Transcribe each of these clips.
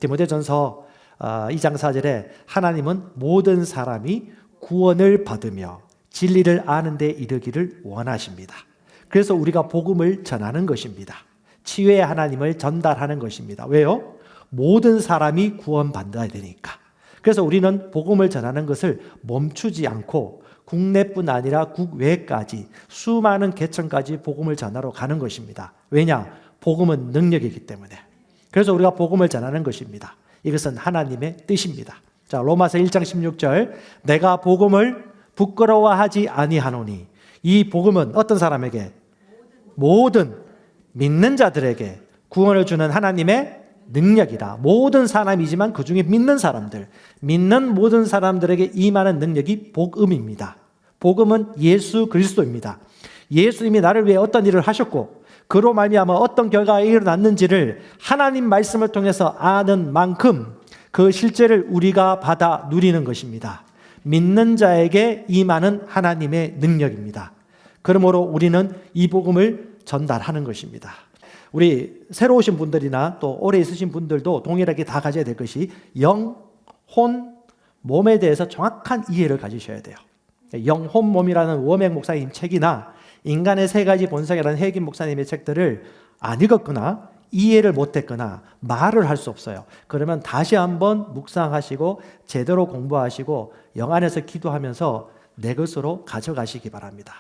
디모데전서 2장 4절에 하나님은 모든 사람이 구원을 받으며 진리를 아는 데 이르기를 원하십니다. 그래서 우리가 복음을 전하는 것입니다. 치유의 하나님을 전달하는 것입니다. 왜요? 모든 사람이 구원받아야 되니까. 그래서 우리는 복음을 전하는 것을 멈추지 않고 국내뿐 아니라 국외까지 수많은 계층까지 복음을 전하러 가는 것입니다. 왜냐? 복음은 능력이기 때문에. 그래서 우리가 복음을 전하는 것입니다. 이것은 하나님의 뜻입니다. 자, 로마서 1장 16절, 내가 복음을 부끄러워하지 아니하노니. 이 복음은 어떤 사람에게? 모든 믿는 자들에게 구원을 주는 하나님의 능력이다. 모든 사람이지만 그 중에 믿는 사람들, 믿는 모든 사람들에게 임하는 능력이 복음입니다. 복음은 예수 그리스도입니다. 예수님이 나를 위해 어떤 일을 하셨고 그로 말미암아 어떤 결과가 일어났는지를 하나님 말씀을 통해서 아는 만큼 그 실제를 우리가 받아 누리는 것입니다. 믿는 자에게 임하는 하나님의 능력입니다. 그러므로 우리는 이 복음을 전달하는 것입니다. 우리 새로 오신 분들이나 또 오래 있으신 분들도 동일하게 다 가져야 될 것이 영, 혼, 몸에 대해서 정확한 이해를 가지셔야 돼요. 영, 혼, 몸이라는 워맥 목사님 책이나 인간의 세 가지 본성이라는 해김 목사님의 책들을 안 읽었거나 이해를 못했거나 말을 할 수 없어요. 그러면 다시 한번 묵상하시고 제대로 공부하시고 영 안에서 기도하면서 내 것으로 가져가시기 바랍니다.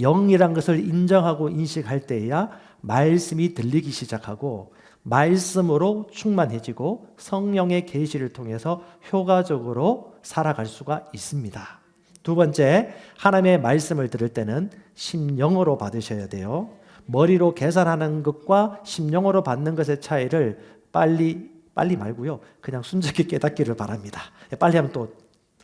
영이란 것을 인정하고 인식할 때에야 말씀이 들리기 시작하고 말씀으로 충만해지고 성령의 계시를 통해서 효과적으로 살아갈 수가 있습니다. 두 번째, 하나님의 말씀을 들을 때는 심령으로 받으셔야 돼요. 머리로 계산하는 것과 심령으로 받는 것의 차이를 빨리 말고요. 그냥 순적히 깨닫기를 바랍니다. 빨리 하면 또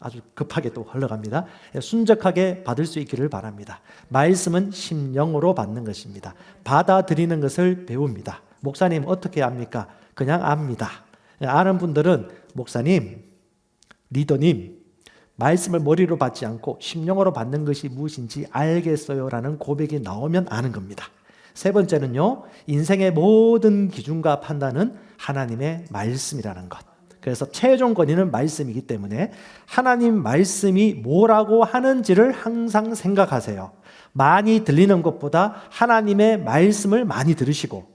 아주 급하게 또 흘러갑니다. 순적하게 받을 수 있기를 바랍니다. 말씀은 심령으로 받는 것입니다. 받아들이는 것을 배웁니다. 목사님 어떻게 압니까? 그냥 압니다. 아는 분들은 목사님, 리더님, 말씀을 머리로 받지 않고 심령으로 받는 것이 무엇인지 알겠어요 라는 고백이 나오면 아는 겁니다. 세 번째는요, 인생의 모든 기준과 판단은 하나님의 말씀이라는 것. 그래서 최종 권위는 말씀이기 때문에 하나님 말씀이 뭐라고 하는지를 항상 생각하세요. 많이 들리는 것보다 하나님의 말씀을 많이 들으시고,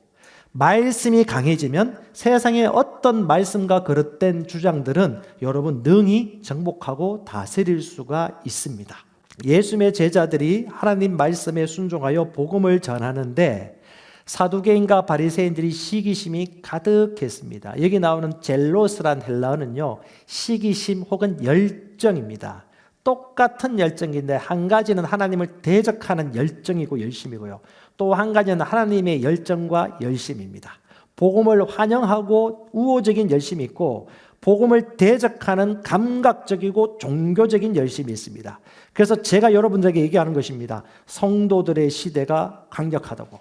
말씀이 강해지면 세상의 어떤 말씀과 그릇된 주장들은 여러분 능히 정복하고 다스릴 수가 있습니다. 예수님의 제자들이 하나님 말씀에 순종하여 복음을 전하는데 사두개인과 바리새인들이 시기심이 가득했습니다. 여기 나오는 젤로스란 헬라어는요, 시기심 혹은 열정입니다. 똑같은 열정인데 한 가지는 하나님을 대적하는 열정이고 열심이고요. 또 한 가지는 하나님의 열정과 열심입니다. 복음을 환영하고 우호적인 열심이 있고 복음을 대적하는 감각적이고 종교적인 열심이 있습니다. 그래서 제가 여러분들에게 얘기하는 것입니다. 성도들의 시대가 강력하다고.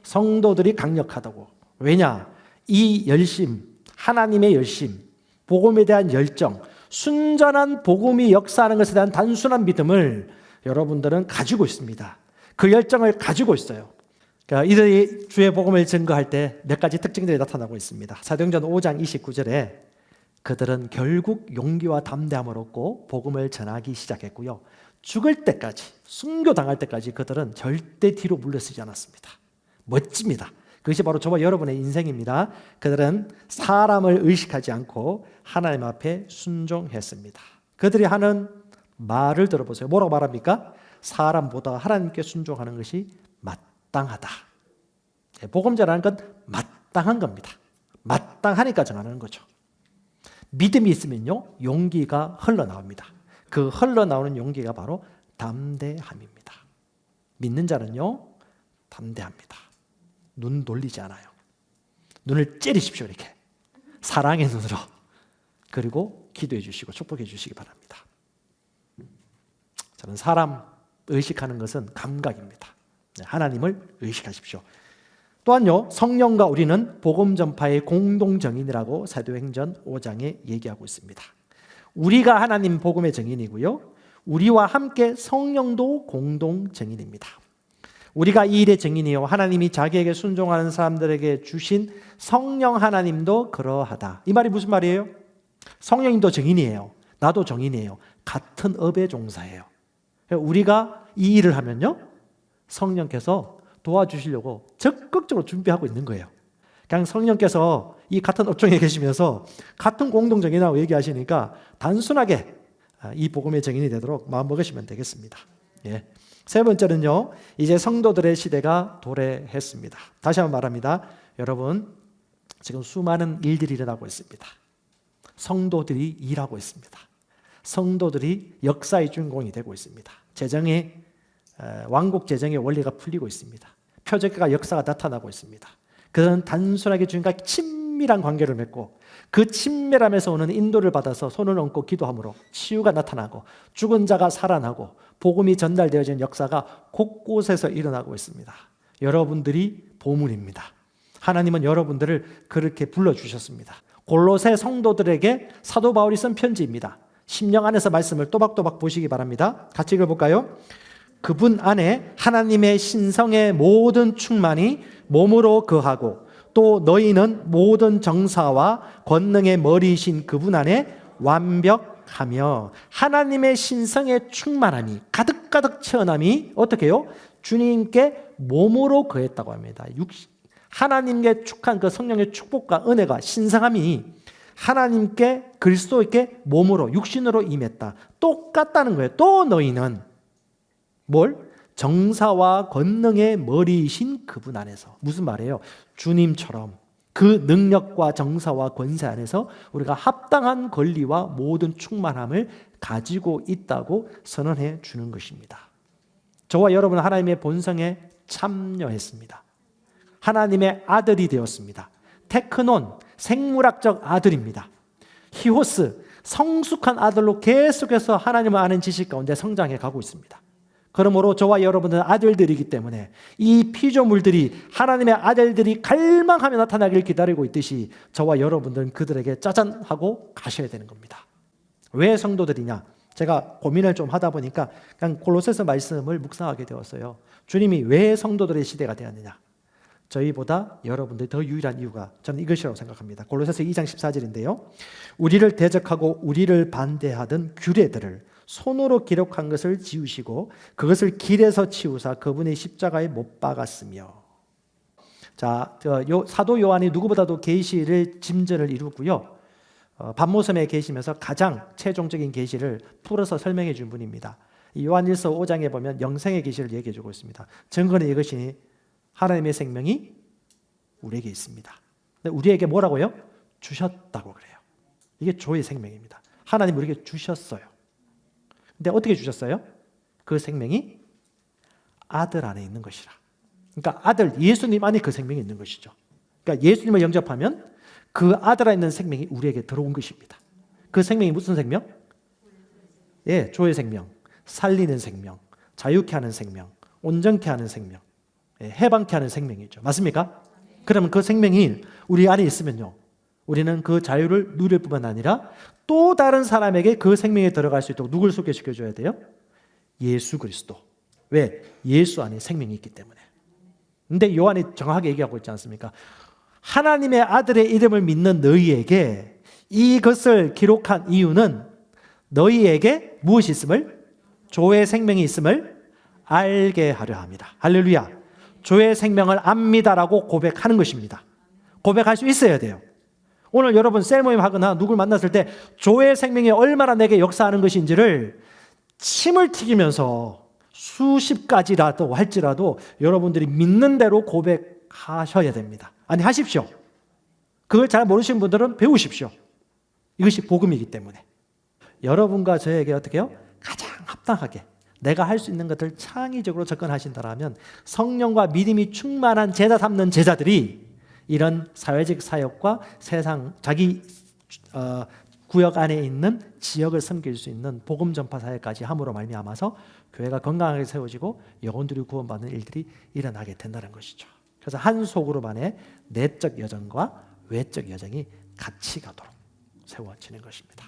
성도들이 강력하다고. 왜냐? 이 열심, 하나님의 열심, 복음에 대한 열정, 순전한 복음이 역사하는 것에 대한 단순한 믿음을 여러분들은 가지고 있습니다. 그 열정을 가지고 있어요. 그러니까 이들이 주의 복음을 증거할 때 몇 가지 특징들이 나타나고 있습니다. 사도행전 5장 29절에 그들은 결국 용기와 담대함을 얻고 복음을 전하기 시작했고요. 죽을 때까지, 순교당할 때까지 그들은 절대 뒤로 물러서지 않았습니다. 멋집니다. 그것이 바로 저와 여러분의 인생입니다. 그들은 사람을 의식하지 않고 하나님 앞에 순종했습니다. 그들이 하는 말을 들어보세요. 뭐라고 말합니까? 사람보다 하나님께 순종하는 것이 마땅하다. 복음 전하는 건 마땅한 겁니다. 마땅하니까 전하는 거죠. 믿음이 있으면요, 용기가 흘러나옵니다. 그 흘러나오는 용기가 바로 담대함입니다. 믿는 자는요, 담대합니다. 눈 돌리지 않아요. 눈을 째리십시오. 이렇게 사랑의 눈으로. 그리고 기도해 주시고 축복해 주시기 바랍니다. 저는 사람 의식하는 것은 감각입니다. 하나님을 의식하십시오. 또한요, 성령과 우리는 복음 전파의 공동 정인이라고 사도행전 5장에 얘기하고 있습니다. 우리가 하나님 복음의 정인이고요, 우리와 함께 성령도 공동 정인입니다. 우리가 이 일의 증인이요 하나님이 자기에게 순종하는 사람들에게 주신 성령 하나님도 그러하다. 이 말이 무슨 말이에요? 성령님도 증인이에요. 나도 증인이에요. 같은 업의 종사예요. 우리가 이 일을 하면요 성령께서 도와주시려고 적극적으로 준비하고 있는 거예요. 그냥 성령께서 이 같은 업종에 계시면서 같은 공동정인하고 얘기하시니까 단순하게 이 복음의 정인이 되도록 마음먹으시면 되겠습니다. 예. 세 번째는요, 이제 성도들의 시대가 도래했습니다. 다시 한번 말합니다. 여러분, 지금 수많은 일들이 일어나고 있습니다. 성도들이 일하고 있습니다. 성도들이 역사의 주인공이 되고 있습니다. 왕국 재정의 원리가 풀리고 있습니다. 표적과 역사가 나타나고 있습니다. 그는 단순하게 주님과 친밀한 관계를 맺고 그 친밀함에서 오는 인도를 받아서 손을 얹고 기도함으로 치유가 나타나고 죽은 자가 살아나고 복음이 전달되어지는 역사가 곳곳에서 일어나고 있습니다. 여러분들이 보물입니다. 하나님은 여러분들을 그렇게 불러주셨습니다. 골로새 성도들에게 사도 바울이 쓴 편지입니다. 심령 안에서 말씀을 또박또박 보시기 바랍니다. 같이 읽어볼까요? 그분 안에 하나님의 신성의 모든 충만이 몸으로 거하고 또 너희는 모든 정사와 권능의 머리이신 그분 안에 완벽하며 하나님의 신성의 충만함이 가득가득 채어남이 어떻게 해요? 주님께 몸으로 거했다고 합니다. 하나님께 축한 그 성령의 축복과 은혜가 신성함이 하나님께 그리스도께 몸으로 육신으로 임했다. 똑같다는 거예요. 또 너희는 뭘? 정사와 권능의 머리이신 그분 안에서. 무슨 말이에요? 주님처럼 그 능력과 정사와 권세 안에서 우리가 합당한 권리와 모든 충만함을 가지고 있다고 선언해 주는 것입니다. 저와 여러분은 하나님의 본성에 참여했습니다. 하나님의 아들이 되었습니다. 테크논, 생물학적 아들입니다. 히오스, 성숙한 아들로 계속해서 하나님을 아는 지식 가운데 성장해 가고 있습니다. 그러므로 저와 여러분은 아들들이기 때문에 이 피조물들이 하나님의 아들들이 갈망하며 나타나기를 기다리고 있듯이 저와 여러분들은 그들에게 짜잔 하고 가셔야 되는 겁니다. 왜 성도들이냐? 제가 고민을 좀 하다 보니까 그냥 골로새서 말씀을 묵상하게 되었어요. 주님이 왜 성도들의 시대가 되었느냐? 저희보다 여러분들이 더 유일한 이유가 저는 이것이라고 생각합니다. 골로새서 2장 14절인데요. 우리를 대적하고 우리를 반대하던 규례들을 손으로 기록한 것을 지우시고 그것을 길에서 치우사 그분의 십자가에 못 박았으며. 자, 사도 요한이 누구보다도 계시를 짐전을 이루고요. 반모섬에 계시면서 가장 최종적인 계시를 풀어서 설명해 준 분입니다. 요한일서 5장에 보면 영생의 계시를 얘기해 주고 있습니다. 증거는 이것이 하나님의 생명이 우리에게 있습니다. 우리에게 뭐라고요? 주셨다고 그래요. 이게 조의 생명입니다. 하나님 우리에게 주셨어요. 근데 어떻게 주셨어요? 그 생명이 아들 안에 있는 것이라. 그러니까 아들 예수님 안에 그 생명이 있는 것이죠. 그러니까 예수님을 영접하면 그 아들 안에 있는 생명이 우리에게 들어온 것입니다. 그 생명이 무슨 생명? 예, 조의 생명, 살리는 생명, 자유케 하는 생명, 온전케 하는 생명, 해방케 하는 생명이죠. 맞습니까? 그러면 그 생명이 우리 안에 있으면요, 우리는 그 자유를 누릴 뿐만 아니라 또 다른 사람에게 그 생명에 들어갈 수 있도록 누굴 소개시켜줘야 돼요? 예수 그리스도. 왜? 예수 안에 생명이 있기 때문에. 근데 요한이 정확하게 얘기하고 있지 않습니까? 하나님의 아들의 이름을 믿는 너희에게 이것을 기록한 이유는 너희에게 무엇이 있음을? 조의 생명이 있음을 알게 하려 합니다. 할렐루야. 조의 생명을 압니다라고 고백하는 것입니다. 고백할 수 있어야 돼요. 오늘 여러분 셀 모임 하거나 누굴 만났을 때 조의 생명이 얼마나 내게 역사하는 것인지를 침을 튀기면서 수십 가지라도 할지라도 여러분들이 믿는 대로 고백하셔야 됩니다. 아니 하십시오. 그걸 잘 모르시는 분들은 배우십시오. 이것이 복음이기 때문에. 여러분과 저에게 어떻게 해요? 가장 합당하게 내가 할 수 있는 것들 창의적으로 접근하신다면 성령과 믿음이 충만한 제자 삼는 제자들이 이런 사회적 사역과 세상 자기 구역 안에 있는 지역을 섬길 수 있는 복음 전파 사역까지 함으로 말미암아서 교회가 건강하게 세워지고 영혼들이 구원받는 일들이 일어나게 된다는 것이죠. 그래서 한 소그룹 안에 내적 여정과 외적 여정이 같이 가도록 세워지는 것입니다.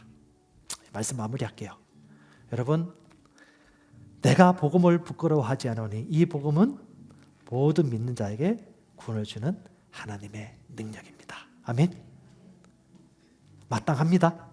말씀 마무리할게요. 여러분, 내가 복음을 부끄러워하지 않으니 이 복음은 모든 믿는 자에게 구원을 주는 하나님의 능력입니다. 아멘. 마땅합니다.